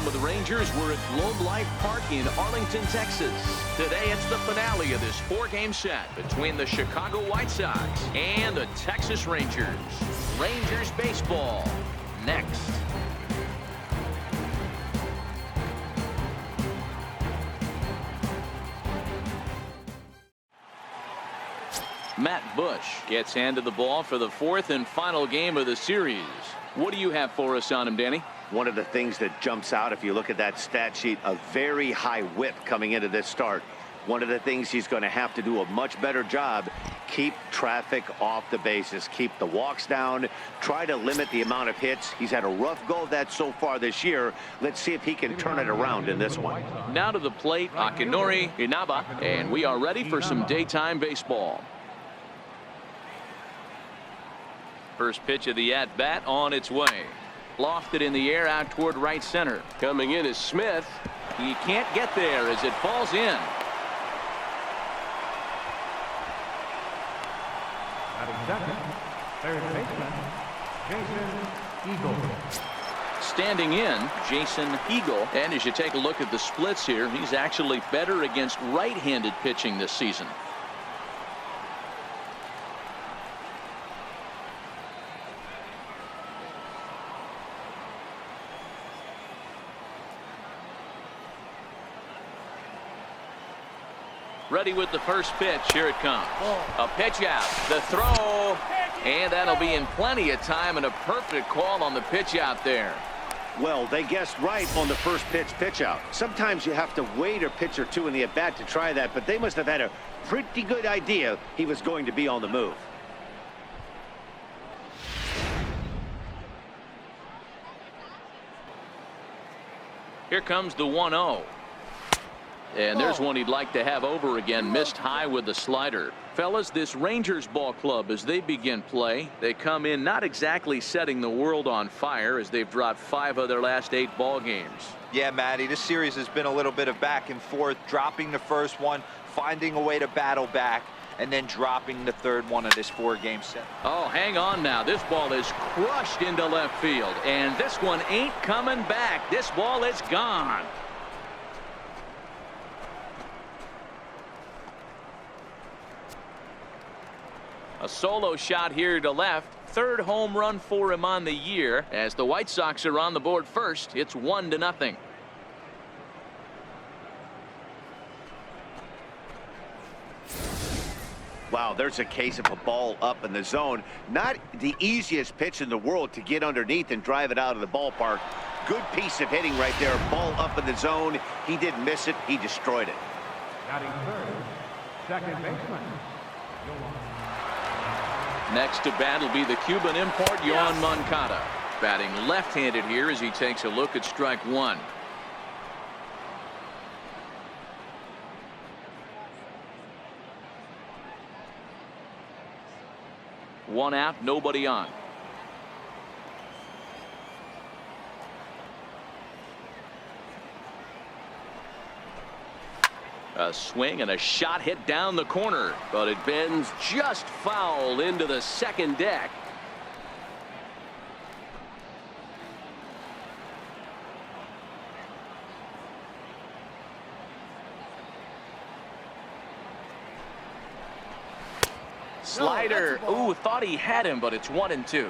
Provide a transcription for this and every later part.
home of the Rangers. We're at Globe Life Park in Arlington, Texas. Today, it's the finale of this 4-game set between the Chicago White Sox and the Texas Rangers. Rangers baseball next. Matt Bush gets handed the ball for the 4th and final game of the series. What do you have for us on him, Danny? One of the things that jumps out, if you look at that stat sheet, a very high whip coming into this start. One of the things he's going to have to do a much better job, keep traffic off the bases, keep the walks down, try to limit the amount of hits. He's had a rough go of that so far this year. Let's see if he can turn it around in this one. Now to the plate, Akinori Inaba, and we are ready for some daytime baseball. First pitch of the at-bat on its way. Lofted in the air out toward right center. Coming in is Smith. He can't get there as it falls in. Third baseman, Jason Eagle. Standing in, Jason Eagle. And as you take a look at the splits here, he's actually better against right-handed pitching this season. Ready with the first pitch. Here it comes. A pitch out. The throw. And that'll be in plenty of time, and a perfect call on the pitch out there. Well, they guessed right on the first pitch out. Sometimes you have to wait a pitch or two in the at-bat to try that, but they must have had a pretty good idea he was going to be on the move. Here comes the 1-0. And there's one he'd like to have over again. Missed high with the slider. Fellas, this Rangers ball club, as they begin play, they come in not exactly setting the world on fire, as they've dropped 5 of their last 8 ball games. Yeah, Matty, this series has been a little bit of back and forth, dropping the first one, finding a way to battle back, and then dropping the third one of this 4-game set. Oh, hang on now. This ball is crushed into left field, and this one ain't coming back. This ball is gone. A solo shot here to left. 3rd home run for him on the year. As the White Sox are on the board first, it's 1-0. Wow, there's a case of a ball up in the zone. Not the easiest pitch in the world to get underneath and drive it out of the ballpark. Good piece of hitting right there. Ball up in the zone. He didn't miss it. He destroyed it. Batting third, second baseman. Next to bat will be the Cuban import, Yoan Moncada. Batting left-handed here as he takes a look at strike 1. One out, nobody on. A swing and a shot hit down the corner, but it bends just foul into the second deck. Slider. Ooh, thought he had him, but it's 1-2.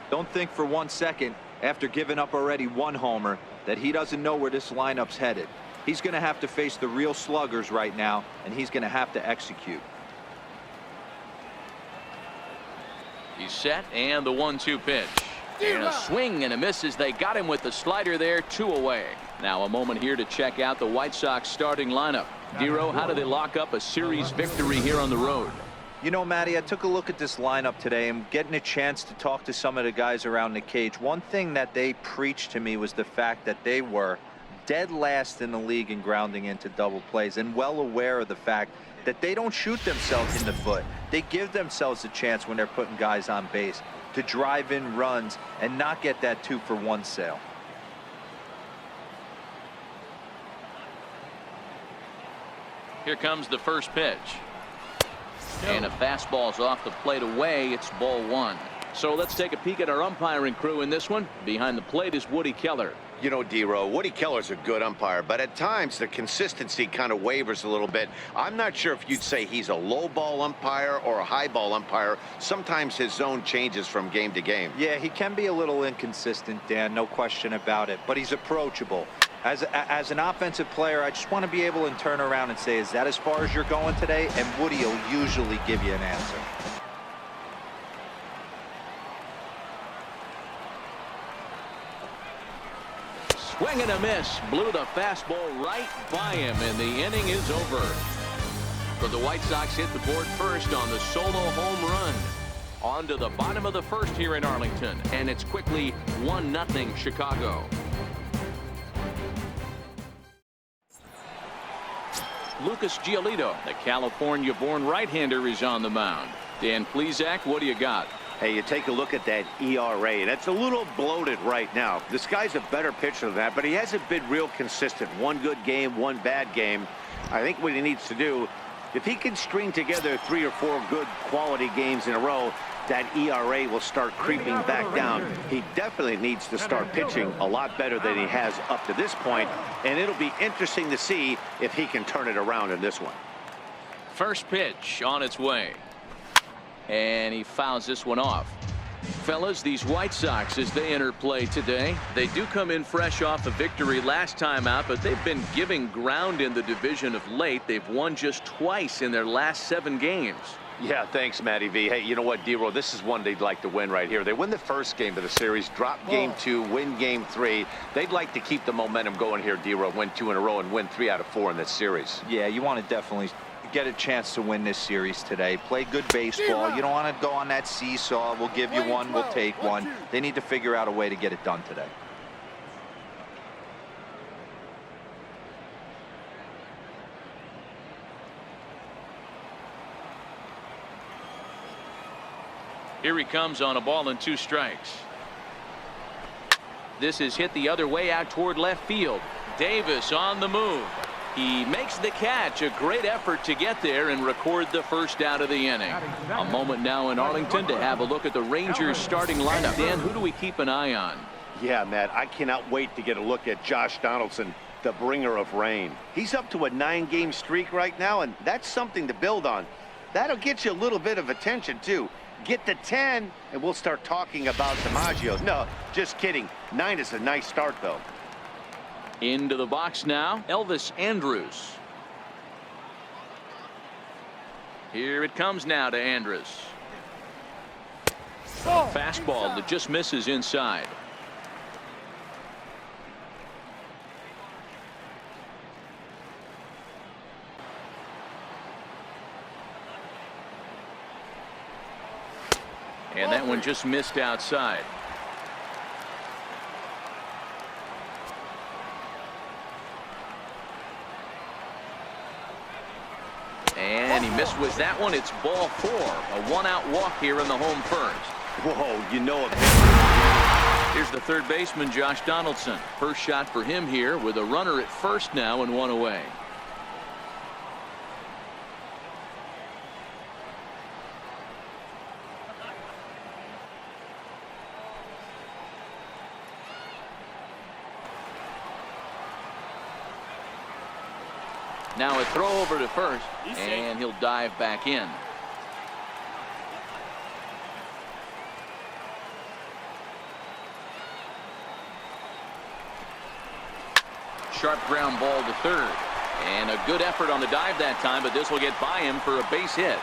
Don't think for 1 second, after giving up already 1 homer, that he doesn't know where this lineup's headed. He's going to have to face the real sluggers right now, and he's going to have to execute. He's set, and the 1-2 pitch. And a swing and a miss as they got him with the slider there, 2 away. Now a moment here to check out the White Sox starting lineup. Dero, how do they lock up a series victory here on the road? You know, Matty, I took a look at this lineup today and getting a chance to talk to some of the guys around the cage. One thing that they preached to me was the fact that they were dead last in the league in grounding into double plays, and well aware of the fact that they don't shoot themselves in the foot. They give themselves a chance when they're putting guys on base to drive in runs and not get that 2-for-1 sale. Here comes the first pitch. And a fastball's off the plate away. It's ball 1. So let's take a peek at our umpiring crew in this one. Behind the plate is Woody Keller. You know, D-Row, Woody Keller's a good umpire, but at times the consistency kind of wavers a little bit. I'm not sure if you'd say he's a low ball umpire or a high ball umpire. Sometimes his zone changes from game to game. Yeah, he can be a little inconsistent, Dan, no question about it, but he's approachable. As an offensive player, I just want to be able to turn around and say, is that as far as you're going today? And Woody will usually give you an answer. Swing and a miss. Blew the fastball right by him, and the inning is over. But the White Sox hit the board first on the solo home run. On to the bottom of the first here in Arlington, and it's quickly 1-0 Chicago. Lucas Giolito, the California-born right-hander, is on the mound. Dan Plesac, what do you got? Hey, you take a look at that ERA, and it's a little bloated right now. This guy's a better pitcher than that, but he hasn't been real consistent. One good game, one bad game. I think what he needs to do, if he can string together 3 or 4 good quality games in a row, that ERA will start creeping back down. He definitely needs to start pitching a lot better than he has up to this point, and it'll be interesting to see if he can turn it around in this one. First pitch on its way. And he fouls this one off. Fellas, these White Sox, as they enter play today, they do come in fresh off a victory last time out, but they've been giving ground in the division of late. They've won just twice in their last 7 games. Yeah, thanks, Matty V. Hey, you know what, D-Row, this is one they'd like to win right here. They win the first game of the series, drop game 2, win game 3. They'd like to keep the momentum going here, D-Row, win 2 in a row and win 3 out of 4 in this series. Yeah, you want to definitely get a chance to win this series today. Play good baseball. You don't want to go on that seesaw. We'll give you one, we'll take one. They need to figure out a way to get it done today. Here he comes on a ball and 2 strikes. This is hit the other way out toward left field. Davis on the move. He makes the catch. A great effort to get there and record the first out of the inning. A moment now in Arlington to have a look at the Rangers starting lineup. Dan, who do we keep an eye on? Yeah, Matt, I cannot wait to get a look at Josh Donaldson, the bringer of rain. He's up to a 9-game streak right now, and that's something to build on. That'll get you a little bit of attention, too. Get to 10, and we'll start talking about DiMaggio. No, just kidding. 9 is a nice start, though. Into the box now, Elvis Andrus. Here it comes now to Andrus. Fastball that just misses inside. And that one just missed outside. And he missed with that one. It's ball 4. A 1-out walk here in the home first. Whoa, you know it. Here's the third baseman, Josh Donaldson. First shot for him here with a runner at first now and 1 away. Now a throw over to first, and he'll dive back in. Sharp ground ball to third. And a good effort on the dive that time, but this will get by him for a base hit.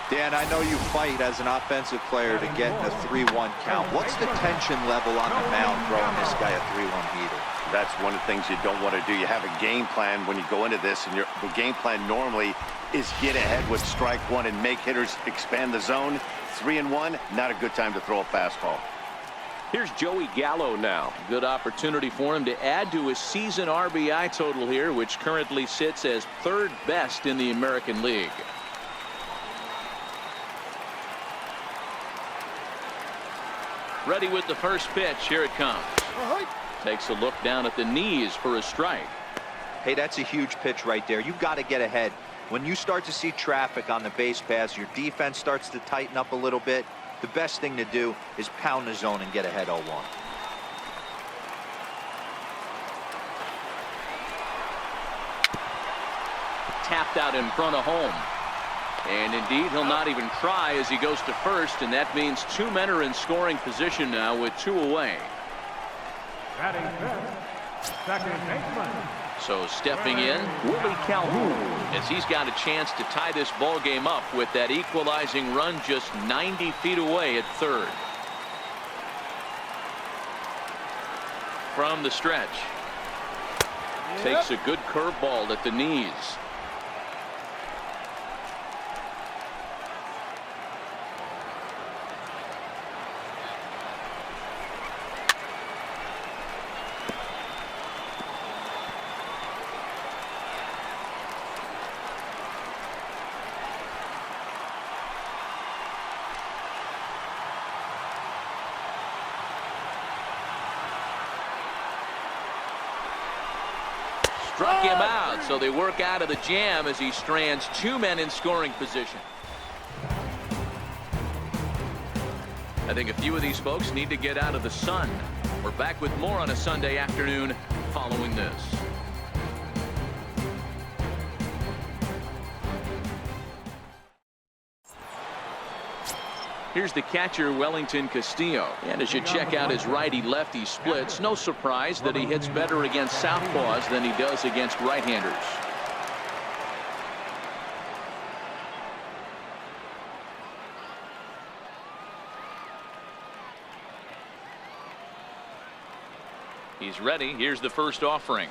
Dan, I know you fight as an offensive player to get a 3-1 count. What's the tension level on the mound throwing this guy a 3-1 heater? That's one of the things you don't want to do. You have a game plan when you go into this, and the game plan normally is get ahead with strike 1 and make hitters expand the zone. 3-1, not a good time to throw a fastball. Here's Joey Gallo now. Good opportunity for him to add to his season RBI total here, which currently sits as 3rd best in the American League. Ready with the first pitch. Here it comes. Takes a look down at the knees for a strike. Hey, that's a huge pitch right there. You've got to get ahead. When you start to see traffic on the base pass, your defense starts to tighten up a little bit. The best thing to do is pound the zone and get ahead 0-1. just out in front of home. And indeed, he'll not even try as he goes to first, and that means 2 men are in scoring position now with 2 away. Batting fifth, second baseman. So stepping in, Willie Calhoun, as he's got a chance to tie this ball game up with that equalizing run just 90 feet away at third. From the stretch. Takes a good curveball at the knees. Struck him out, so they work out of the jam as he strands 2 men in scoring position. I think a few of these folks need to get out of the sun. We're back with more on a Sunday afternoon following this. Here's the catcher, Wellington Castillo. And as you check out his righty-lefty splits, no surprise that he hits better against southpaws than he does against right-handers. He's ready. Here's the first offering.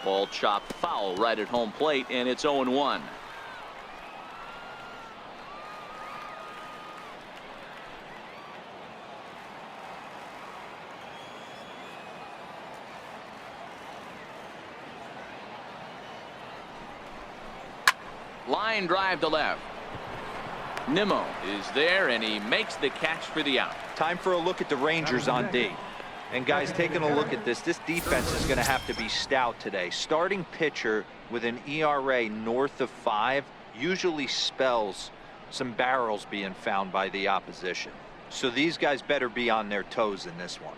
Ball chopped foul right at home plate, and it's 0-1. Line drive to left. Nimmo is there, and he makes the catch for the out. Time for a look at the Rangers on D. And guys, taking a look at this defense is going to have to be stout today. Starting pitcher with an ERA north of 5 usually spells some barrels being found by the opposition. So these guys better be on their toes in this one.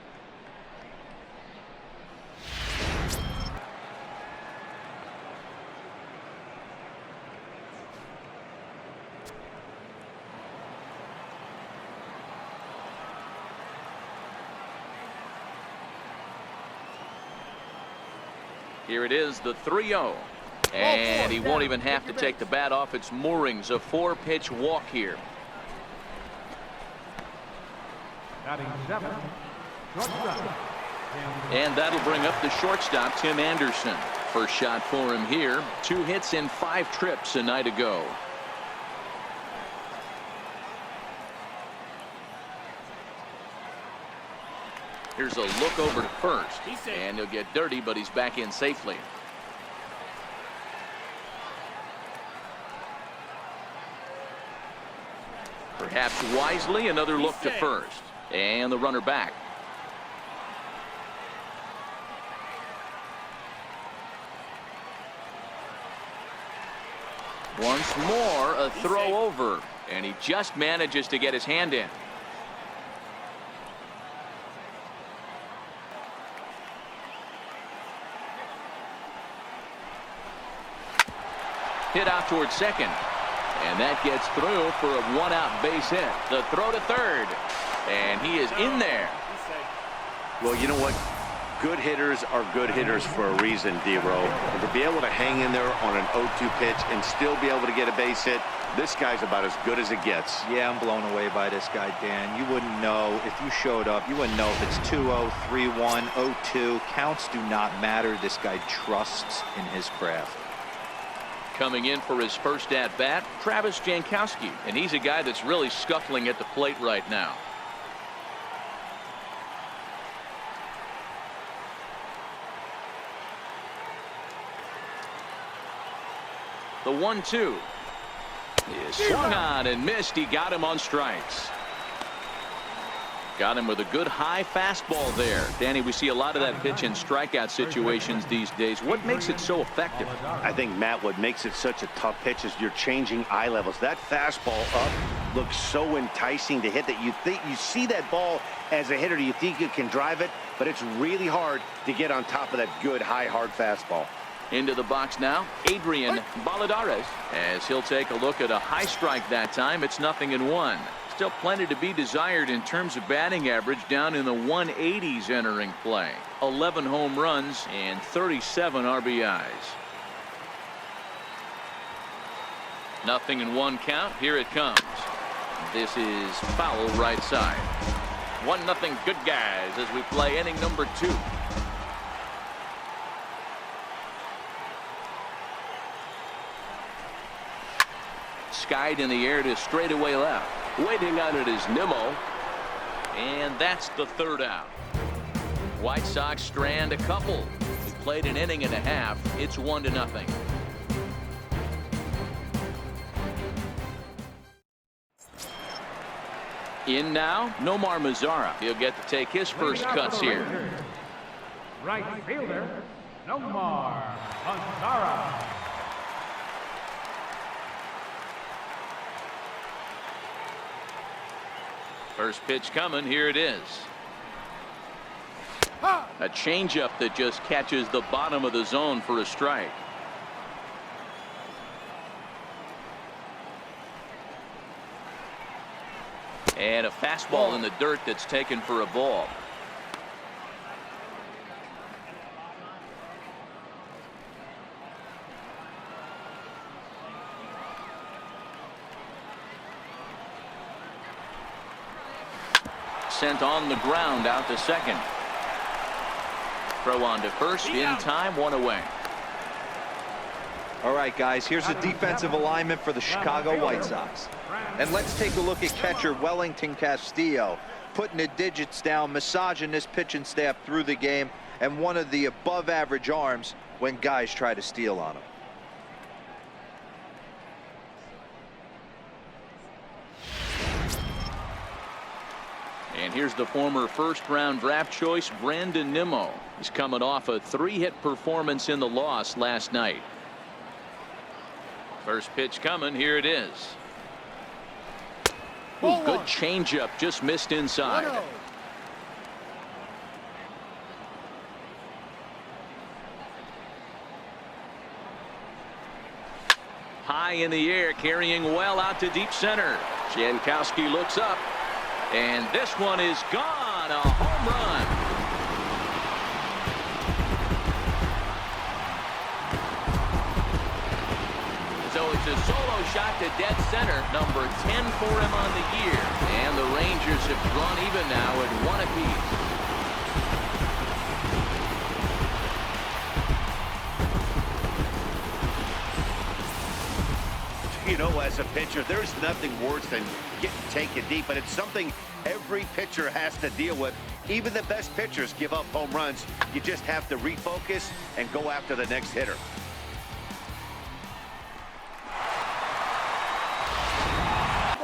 Here it is, the 3-0. And he won't even have to take the bat off its moorings. A 4-pitch walk here. Batting seventh, shortstop. And that'll bring up the shortstop, Tim Anderson. First shot for him here. 2 hits in 5 trips a night ago. Here's a look over to first, and he'll get dirty, but he's back in safely. Perhaps wisely, another look to first, and the runner back. Once more, a throw over, and he just manages to get his hand in. Hit out towards second, and that gets through for a 1-out base hit. The throw to third, and he is in there. Well, you know what? Good hitters are good hitters for a reason, D-Row. And to be able to hang in there on an 0-2 pitch and still be able to get a base hit, this guy's about as good as it gets. Yeah, I'm blown away by this guy, Dan. You wouldn't know if you showed up. You wouldn't know if it's 2-0, 3-1, 0-2. Counts do not matter. This guy trusts in his craft. Coming in for his first at-bat, Travis Jankowski, and he's a guy that's really scuffling at the plate right now. The 1-2 is swung on and missed. He got him on strikes. Got him with a good high fastball there. Danny, we see a lot of that pitch in strikeout situations these days. What makes it so effective? I think, Matt, what makes it such a tough pitch is you're changing eye levels. That fastball up looks so enticing to hit that you think you see that ball as a hitter. You think you can drive it, but it's really hard to get on top of that good high hard fastball. Into the box now, Adrian Baladares, as he'll take a look at a high strike that time. It's 0-1. Still plenty to be desired in terms of batting average, down in the 180s entering play. 11 home runs and 37 RBIs. 0-1 count. Here it comes. This is foul right side. 1-0 good guys as we play inning number 2. Skied in the air to straightaway left. Waiting on it is Nimmo. And that's the 3rd out. White Sox strand a couple. We played an inning and a half. It's 1-0. In now, Nomar Mazara. He'll get to take his first cuts here. Right fielder, Nomar Mazara. First pitch coming. Here it is. A changeup that just catches the bottom of the zone for a strike. And a fastball in the dirt that's taken for a ball. Sent on the ground out to second. Throw on to first in time, 1 away. All right, guys, here's the defensive alignment for the Chicago White Sox. And let's take a look at catcher Wellington Castillo, putting the digits down, massaging this pitching staff through the game, and one of the above-average arms when guys try to steal on him. And here's the former first-round draft choice, Brandon Nimmo. He's coming off a 3-hit performance in the loss last night. First pitch coming. Here it is. Ooh, good changeup, just missed inside. High in the air, carrying well out to deep center. Jankowski looks up, and this one is gone. A home run. So it's a solo shot to dead center, number 10 for him on the year. And the Rangers have drawn even now at 1 apiece. You know, as a pitcher, there's nothing worse than getting taken deep, but it's something every pitcher has to deal with. Even the best pitchers give up home runs. You just have to refocus and go after the next hitter.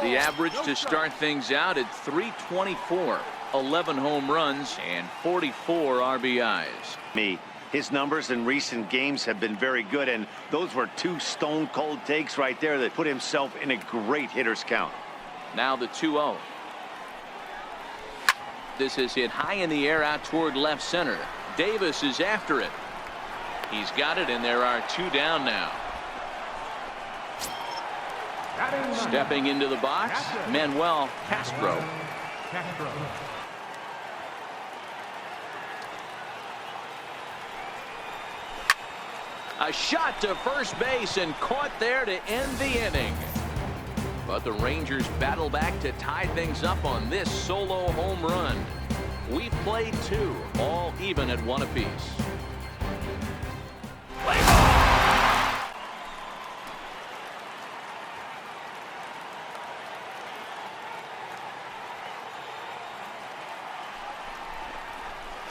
The average to start things out at .324, 11 home runs and 44 RBIs. His numbers in recent games have been very good, and those were 2 stone-cold takes right there that put himself in a great hitter's count. Now the 2-0. This is hit high in the air out toward left center. Davis is after it. He's got it, and there are 2 down now. Stepping into the box, Manuel Castro. A shot to first base and caught there to end the inning. But the Rangers battle back to tie things up on this solo home run. We've played 2, all even at 1 apiece.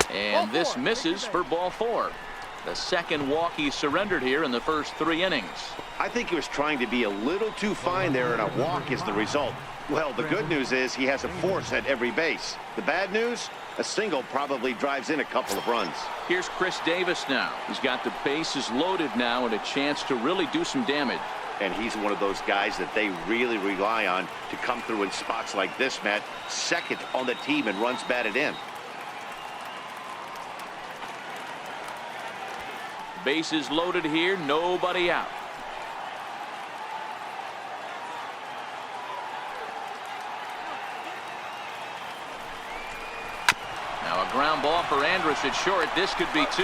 And this misses for ball 4. The second walk he surrendered here in the first 3 innings. I think he was trying to be a little too fine there, and a walk is the result. Well, the good news is he has a force at every base. The bad news, a single probably drives in a couple of runs. Here's Chris Davis now. He's got the bases loaded now and a chance to really do some damage. And he's one of those guys that they really rely on to come through in spots like this, Matt. Second on the team and runs batted in. Bases loaded here, nobody out. Now a ground ball for Andrus at short. This could be two.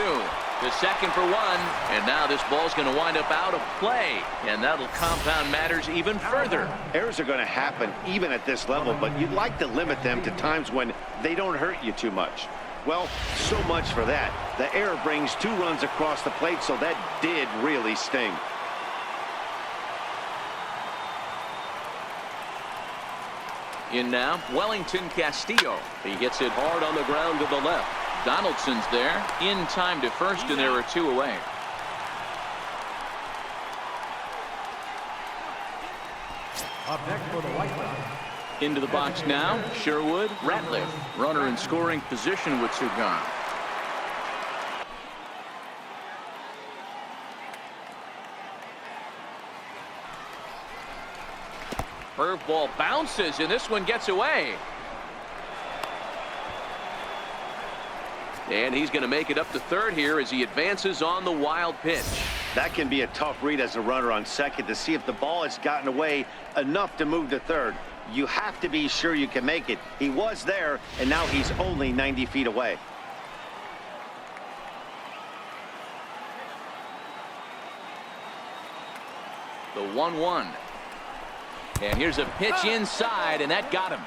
The second for one, and now this ball's going to wind up out of play, and that'll compound matters even further. Errors are going to happen even at this level, but you'd like to limit them to times when they don't hurt you too much. Well, so much for that. The error brings 2 runs across the plate, so that did really sting. In now, Wellington Castillo. He hits it hard on the ground to the left. Donaldson's there, in time to first, and there are 2 away. Up next for the White Sox. Into the box now, Sherwood, Ratliff. Runner in scoring position with 2 gone. Curveball bounces, and this one gets away. And he's going to make it up to third here as he advances on the wild pitch. That can be a tough read as a runner on second to see if the ball has gotten away enough to move to third. You have to be sure you can make it. He was there, and now he's only 90 feet away. The 1-1. And here's a pitch inside, and that got him.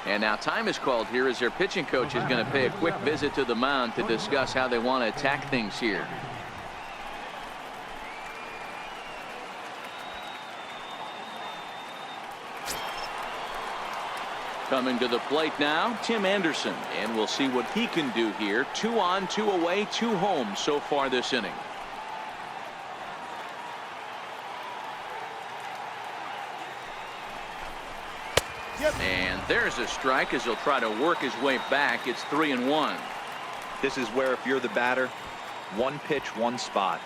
And now time is called here as their pitching coach is going to pay a quick visit to the mound to discuss how they want to attack things here. Coming to the plate now, Tim Anderson, and we'll see what he can do here. 2 on, 2 away, 2 home so far this inning. And there's a strike as he'll try to work his way back. It's 3-1. This is where if you're the batter, 1 pitch, 1 spot,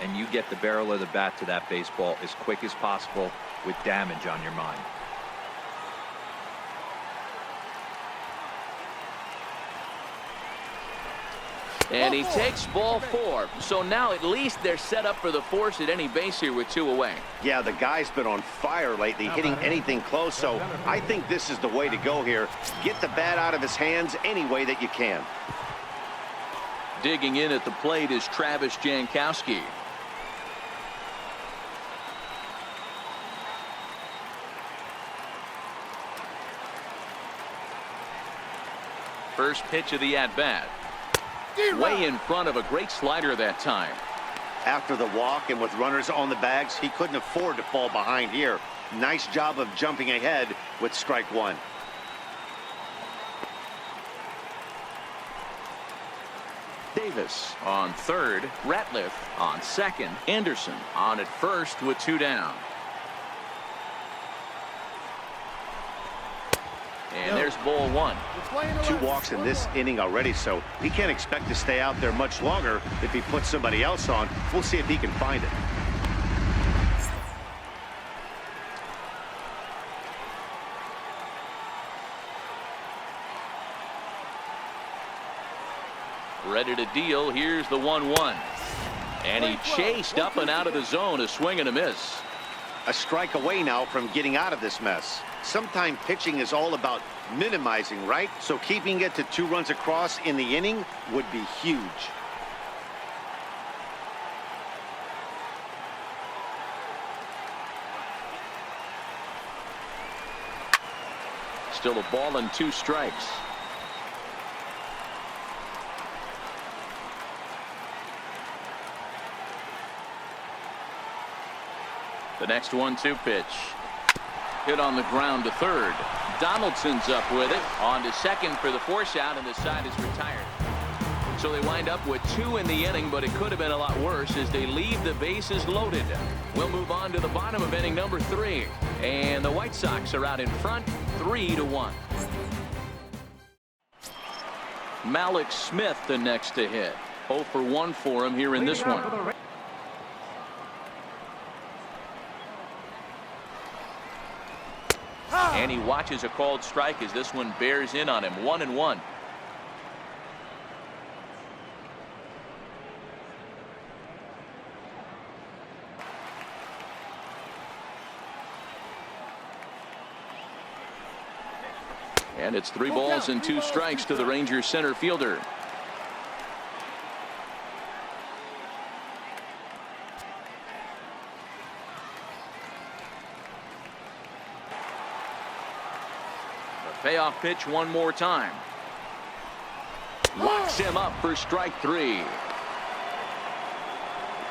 and you get the barrel of the bat to that baseball as quick as possible with damage on your mind. And he takes ball 4. So now at least they're set up for the force at any base here with 2 away. Yeah, the guy's been on fire lately, hitting anything close, so I think this is the way to go here. Get the bat out of his hands any way that you can. Digging in at the plate is Travis Jankowski. First pitch of the at-bat. Way in front of a great slider that time. After the walk and with runners on the bags, he couldn't afford to fall behind here. Nice job of jumping ahead with strike 1. Davis on third, Ratliff on second, Anderson on at first with 2 down. And there's ball 1. 2 walks in this inning already, so he can't expect to stay out there much longer if he puts somebody else on. We'll see if he can find it. Ready to deal. Here's the 1-1. And he chased up and out of the zone. A swing and a miss. A strike away now from getting out of this mess. Sometimes pitching is all about minimizing, right? So keeping it to 2 runs across in the inning would be huge. Still a ball and 2 strikes. The next 1-2 pitch. Hit on the ground to third. Donaldson's up with it. On to second for the force out, and the side is retired. So they wind up with 2 in the inning, but it could have been a lot worse as they leave the bases loaded. We'll move on to the bottom of inning number 3. And the White Sox are out in front, 3-1. Malik Smith the next to hit. 0 for 1 for him here in this one. And he watches a called strike as this one bears in on him. 1-1. And it's 3 balls and 2 strikes to the Rangers center fielder. The payoff pitch one more time. Locks him up for strike 3.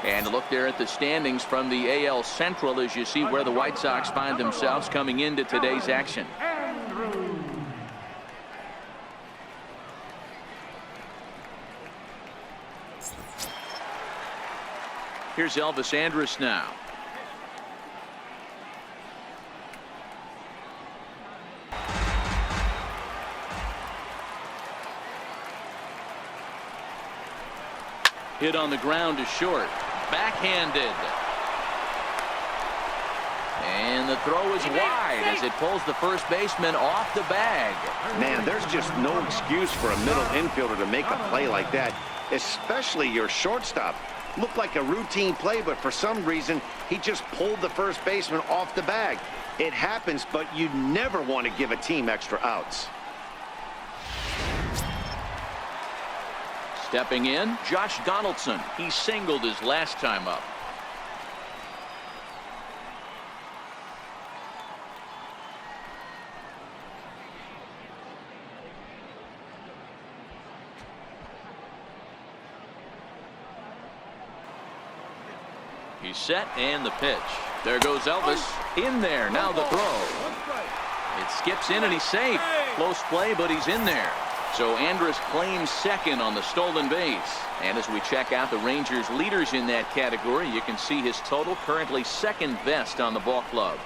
And look there at the standings from the AL Central as you see where the White Sox find themselves coming into today's action. Here's Elvis Andrus now. Hit on the ground to short. Backhanded. And the throw is wide as it pulls the first baseman off the bag. Man, there's just no excuse for a middle infielder to make a play like that, especially your shortstop. Looked like a routine play, but for some reason, he just pulled the first baseman off the bag. It happens, but you never want to give a team extra outs. Stepping in, Josh Donaldson. He singled his last time up. He's set and the pitch. There goes Elvis. In there. Now the throw. It skips in and he's safe. Close play, but he's in there. So Andrus claims second on the stolen base. And as we check out the Rangers leaders in that category, you can see his total currently second best on the ball club.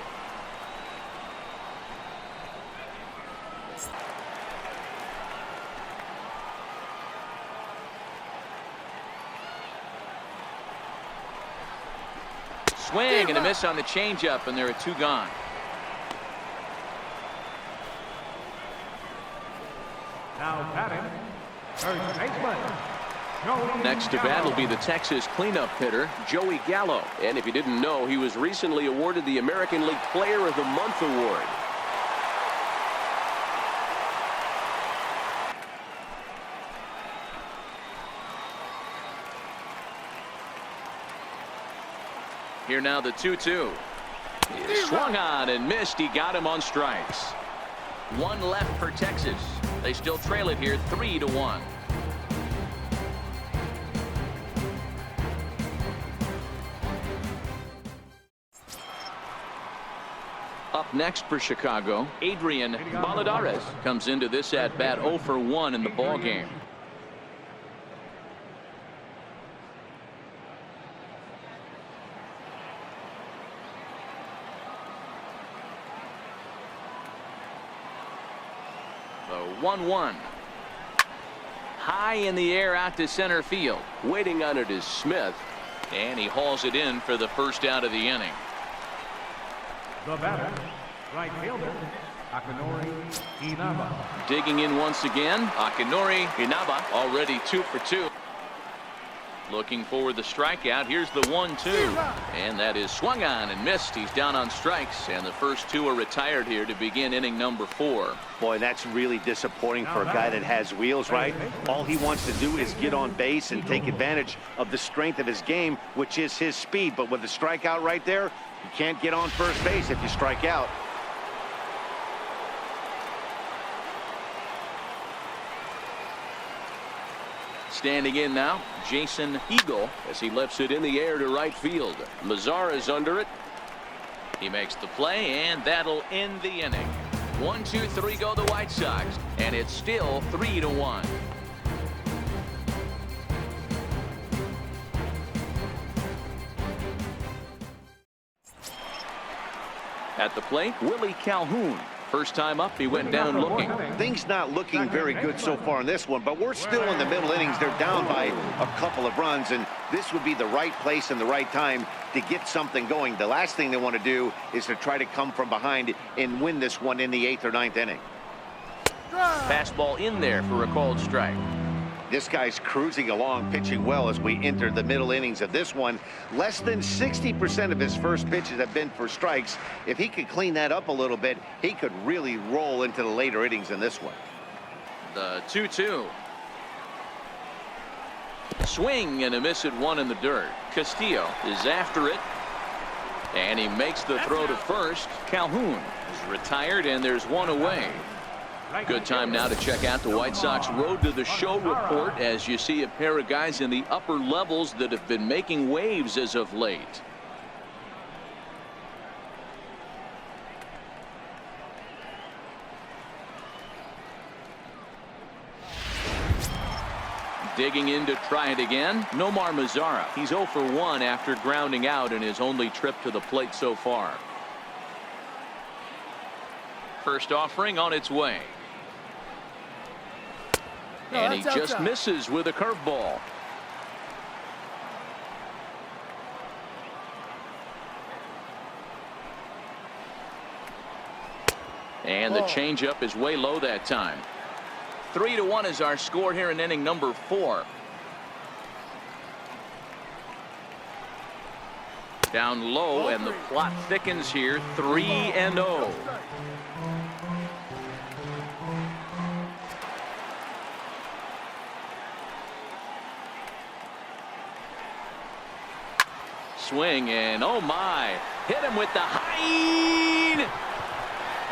Swing and a miss on the changeup, and there are 2 gone. Now batting, third baseman. Next to bat will be the Texas cleanup hitter, Joey Gallo. And if you didn't know, he was recently awarded the American League Player of the Month award. Here now the 2-2. He swung on and missed. He got him on strikes. 1 left for Texas. They still trail it here 3-1. Up next for Chicago, Adrian Valladares comes into this at bat 0 for 1 in the ball game. The 1-1. High in the air out to center field. Waiting on it is Smith. And he hauls it in for the first out of the inning. The batter, right fielder, Akinori Inaba. Digging in once again, Akinori Inaba already 2 for 2. Looking for the strikeout. Here's the 1-2. And that is swung on and missed. He's down on strikes. And the first 2 are retired here to begin inning number 4. Boy, that's really disappointing for a guy that has wheels, right? All he wants to do is get on base and take advantage of the strength of his game, which is his speed. But with the strikeout right there, you can't get on first base if you strike out. Standing in now, Jason Eagle as he lifts it in the air to right field. Mazar is under it. He makes the play, and that'll end the inning. 1, 2, 3 go the White Sox, and it's still 3-1. At the plate, Willie Calhoun. First time up, he went down looking. Things not looking very good so far in this one, but we're still in the middle innings. They're down by a couple of runs, and this would be the right place and the right time to get something going. The last thing they want to do is to try to come from behind and win this one in the 8th or 9th inning. Fastball in there for a called strike. this guy's cruising along, pitching well as we enter the middle innings of this one. Less than 60% of his first pitches have been for strikes. If he could clean that up a little bit, he could really roll into the later innings in this one. The 2-2. Swing and a miss at one in the dirt. Castillo is after it. And he makes the throw to first. Calhoun is retired, and there's one away. Good time now to check out the White Sox Road to the Show report as you see a pair of guys in the upper levels that have been making waves as of late. Digging in to try it again, Nomar Mazara. He's 0 for 1 after grounding out in his only trip to the plate so far. First offering on its way. And he just misses with a curveball. And the changeup is way low that time. 3-1 is our score here in inning number 4. Down low, and the plot thickens here. 3-0. Swing, and oh my, hit him with the high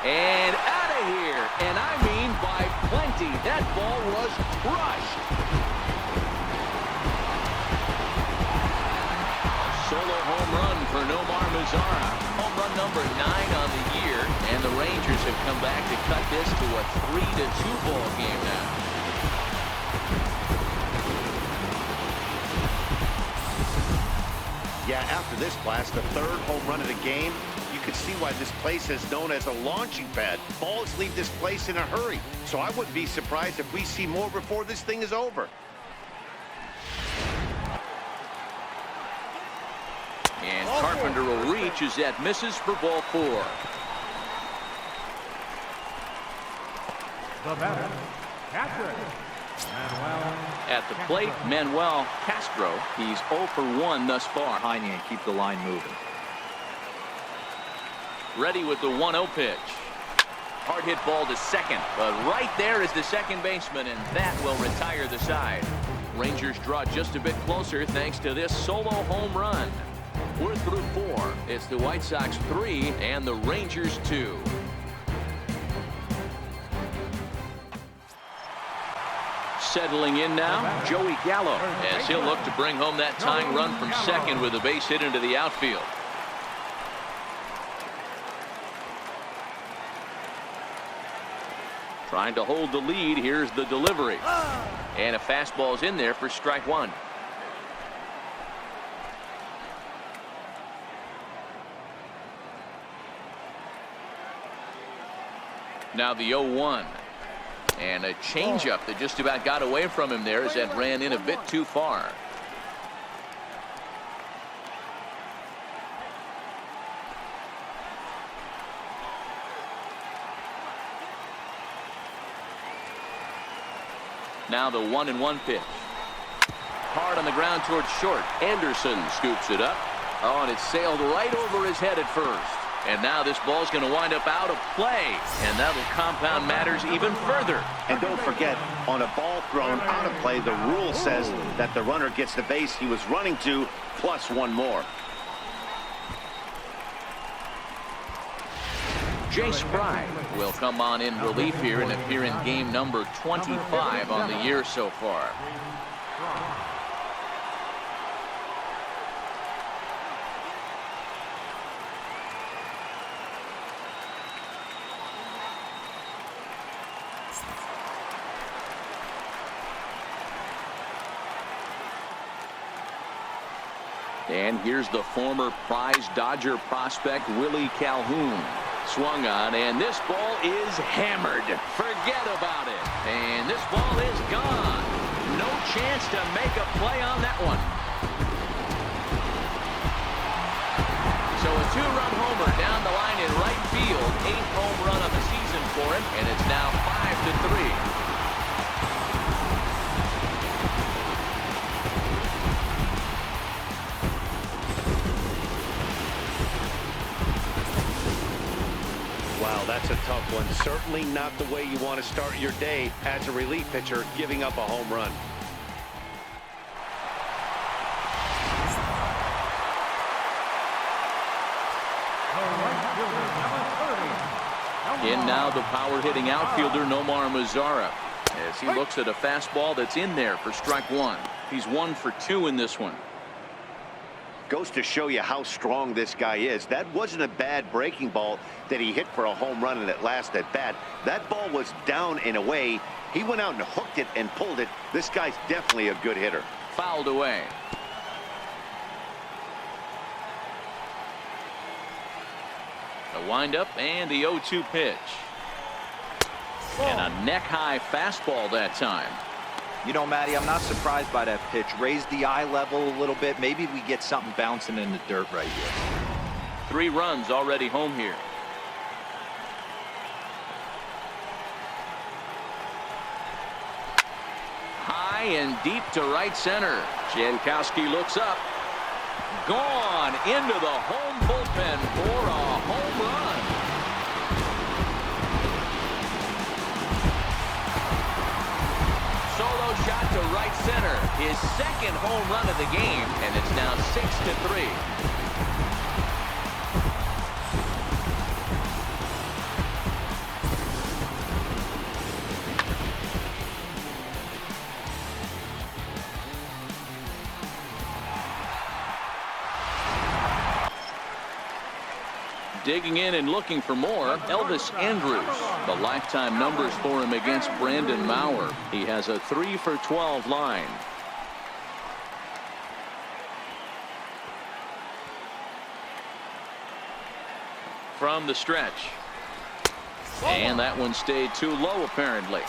and out of here, and I mean by plenty. That ball was crushed. Solo home run for Nomar Mazara. Home run number 9 on the year, and the Rangers have come back to cut this to a 3-2 ball game now. Yeah, after this blast, the third home run of the game, you can see why this place is known as a launching pad. Balls leave this place in a hurry, so I wouldn't be surprised if we see more before this thing is over. And Carpenter will reach as that misses for ball 4. The batter, catcher, Manuel. At the plate, Manuel Castro. He's 0 for 1 thus far. Behind you and keep the line moving. Ready with the 1-0 pitch. Hard hit ball to second, but right there is the second baseman, and that will retire the side. Rangers draw just a bit closer thanks to this solo home run. We're through 4. It's the White Sox 3 and the Rangers 2. Settling in now, Joey Gallo, as he'll look to bring home that tying run from second with a base hit into the outfield. Trying to hold the lead. Here's the delivery. And a fastball's in there for strike 1. Now the 0-1. And a changeup that just about got away from him there as that ran in a bit too far. Now the 1-1 pitch. Hard on the ground towards short. Anderson scoops it up. Oh, and it sailed right over his head at first. And now this ball's going to wind up out of play, and that'll compound matters even further. And don't forget, on a ball thrown out of play, the rule says that the runner gets the base he was running to, plus 1 more. Jay Spry will come on in relief here and appear in game number 25 on the year so far. And here's the former prize Dodger prospect Willie Calhoun. Swung on, and this ball is hammered. Forget about it. And this ball is gone. No chance to make a play on that one. So a 2-run homer down the line in right field. 8th home run of the season for him, and it's now 5-3. Well, that's a tough one. Certainly not the way you want to start your day as a relief pitcher, giving up a home run. In now the power-hitting outfielder Nomar Mazara as he looks at a fastball that's in there for strike one. He's 1 for 2 in this one. Goes to show you how strong this guy is. That wasn't a bad breaking ball that he hit for a home run in that last at bat. That ball was down and away. He went out and hooked it and pulled it. This guy's definitely a good hitter. Fouled away. The windup and the 0-2 pitch. And a neck-high fastball that time. You know, Matty, I'm not surprised by that pitch. Raise the eye level a little bit. Maybe we get something bouncing in the dirt right here. 3 runs already home here. High and deep to right center. Jankowski looks up. Gone into the home bullpen for a home run. Solo shot to right center. His second home run of the game, and it's now 6-3. Digging in and looking for more, Elvis Andrus. The lifetime numbers for him against Brandon Maurer. He has a 3 for 12 line. From the stretch. And that one stayed too low apparently.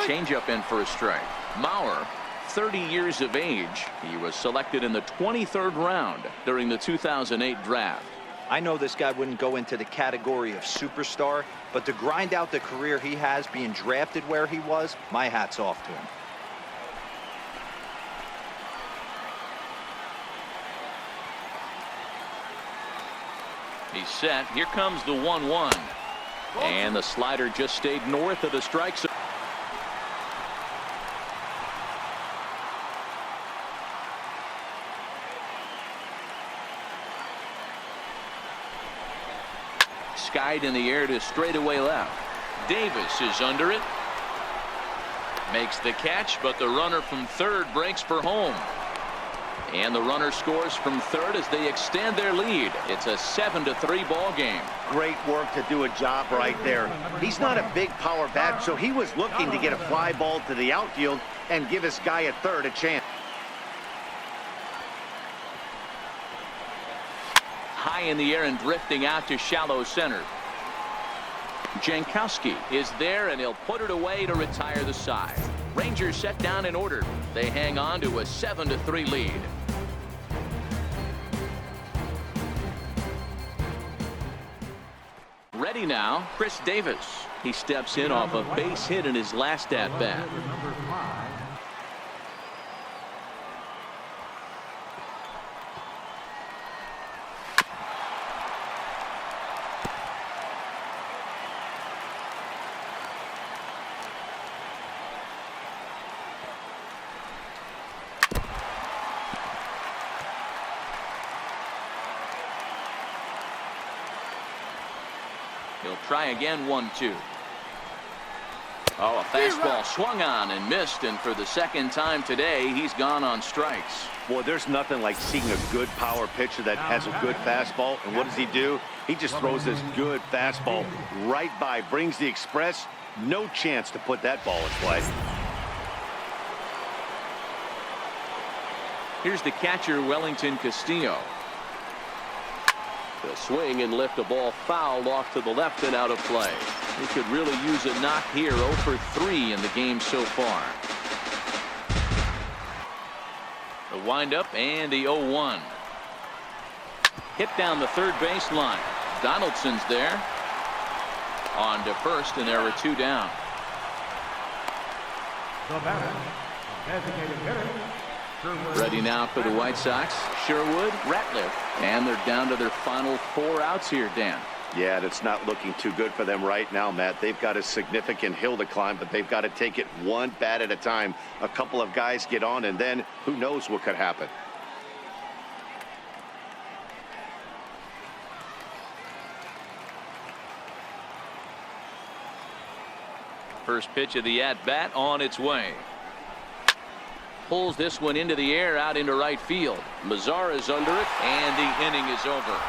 Changeup in for a strike. Maurer, 30 years of age. He was selected in the 23rd round during the 2008 draft. I know this guy wouldn't go into the category of superstar, but to grind out the career he has being drafted where he was, my hat's off to him. He's set. Here comes the 1-1. And the slider just stayed north of the strike zone. Skied in the air to straightaway left. Davis is under it. Makes the catch, but the runner from third breaks for home. And the runner scores from third as they extend their lead. It's a 7-3 ball game. Great work to do a job right there. He's not a big power bat, so he was looking to get a fly ball to the outfield and give his guy at third a chance. High in the air and drifting out to shallow center. Jankowski is there, and he'll put it away to retire the side. Rangers set down in order. They hang on to a 7-3 lead. Ready now, Chris Davis. He steps in off a base hit in his last at-bat. He'll try again, 1-2. Oh, a fastball swung on and missed, and for the second time today, he's gone on strikes. Boy, there's nothing like seeing a good power pitcher that has a good fastball. And what does he do? He just throws this good fastball right by, brings the express. No chance to put that ball in play. Here's the catcher, Wellington Castillo. The swing and lift a ball fouled off to the left and out of play. He could really use a knock here. 0 for 3 in the game so far. The windup and the 0-1. Hit down the third baseline. Donaldson's there. On to first, and there are 2 down. The batter, designated hitter, Sherwood. Ready now for the White Sox. Sherwood, Ratliff, and they're down to their final 4 outs here, Dan. Yeah, and it's not looking too good for them right now, Matt. They've got a significant hill to climb, but they've got to take it one bat at a time. A couple of guys get on, and then who knows what could happen. First pitch of the at-bat on its way. Pulls this one into the air out into right field. Mazara's under it, and the inning is over.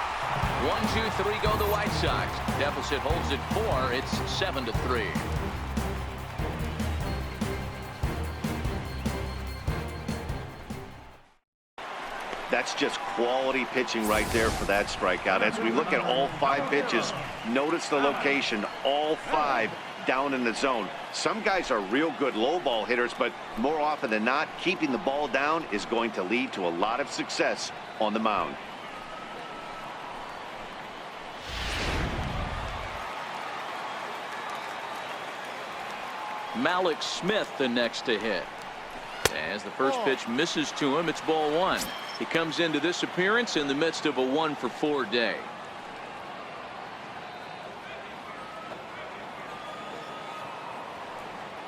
1, 2, 3 go the White Sox. Deficit holds at 4. It's 7-3. That's just quality pitching right there for that strikeout. As we look at all 5 pitches, notice the location, all 5 down in the zone. Some guys are real good low ball hitters, but more often than not, keeping the ball down is going to lead to a lot of success on the mound. Malik Smith the next to hit. As the first pitch misses to him, it's ball 1. He comes into this appearance in the midst of a 1-for-4 day.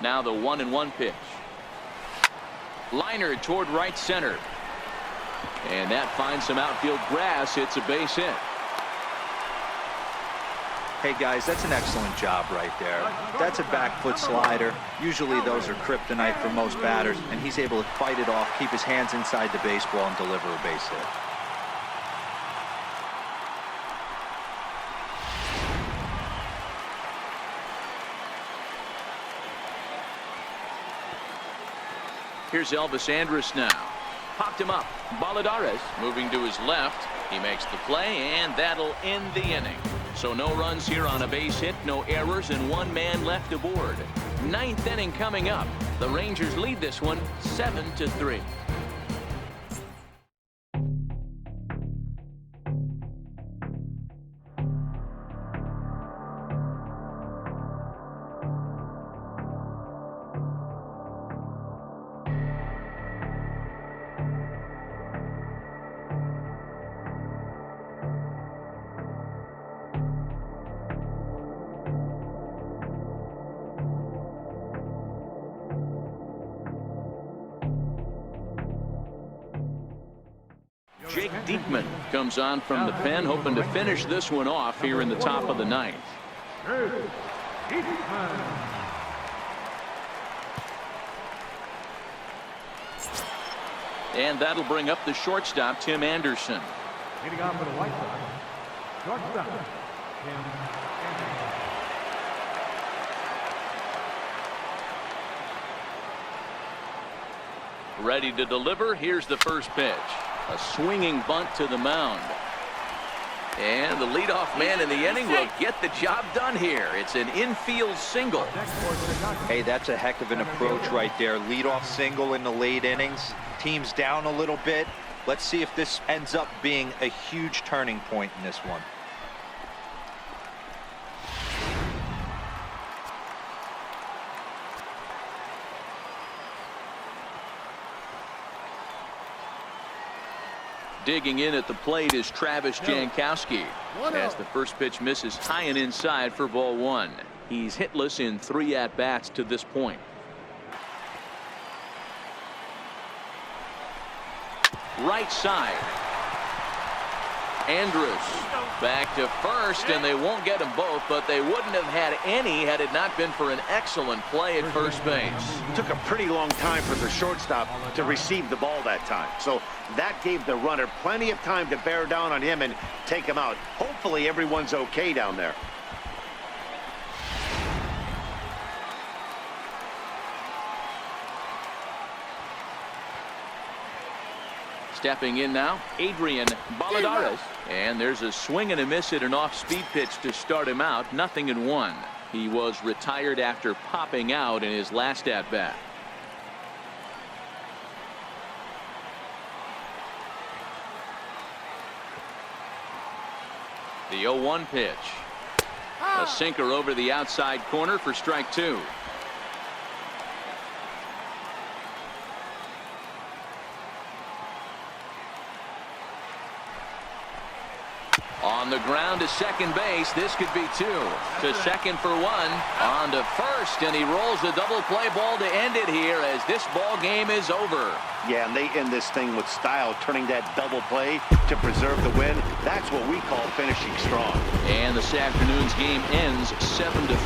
Now the 1-1 pitch. Liner toward right center. And that finds some outfield grass. It's a base hit. Hey guys, that's an excellent job right there. That's a back foot slider. Usually those are kryptonite for most batters, and he's able to fight it off, keep his hands inside the baseball, and deliver a base hit. Here's Elvis Andrus now. Popped him up. Baladares moving to his left. He makes the play, and that'll end the inning. So no runs here on a base hit, no errors, and 1 man left aboard. 9th inning coming up. The Rangers lead this one 7-3. Jake Diekman comes on from the pen, hoping to finish this one off here in the top of the 9th. And that'll bring up the shortstop, Tim Anderson. Leading off for the White Sox, shortstop, Tim Anderson. Ready to deliver. Here's the first pitch. A swinging bunt to the mound. And the leadoff man in the inning will get the job done here. It's an infield single. Hey, that's a heck of an approach right there. Leadoff single in the late innings. Team's down a little bit. Let's see if this ends up being a huge turning point in this one. Digging in at the plate is Travis Jankowski. As the first pitch misses high and inside for ball 1. He's hitless in 3 at-bats to this point. Right side. Andrus back to first, and they won't get them both, but they wouldn't have had any had it not been for an excellent play at first base. It took a pretty long time for the shortstop to receive the ball that time. So that gave the runner plenty of time to bear down on him and take him out. Hopefully everyone's okay down there. Stepping in now, Adrian Baladares. And there's a swing and a miss at an off-speed pitch to start him out. 0-1. He was retired after popping out in his last at-bat. The 0-1 pitch. A sinker over the outside corner for strike 2. On the ground to second base. This could be 2. To second for 1. On to first, and he rolls the double play ball to end it here as this ball game is over. Yeah, and they end this thing with style, turning that double play to preserve the win. That's what we call finishing strong. And this afternoon's game ends 7-3.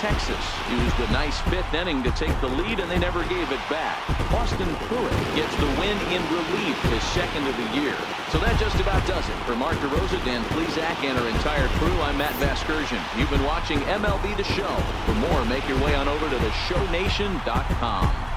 Texas used a nice 5th inning to take the lead, and they never gave it back. Austin Pruitt gets the win in relief, his 2nd of the year. So that just about does it. For Mark DeRosa, Dan Plesac, and our entire crew, I'm Matt Vasgersian. You've been watching MLB The Show. For more, make your way on over to theshownation.com.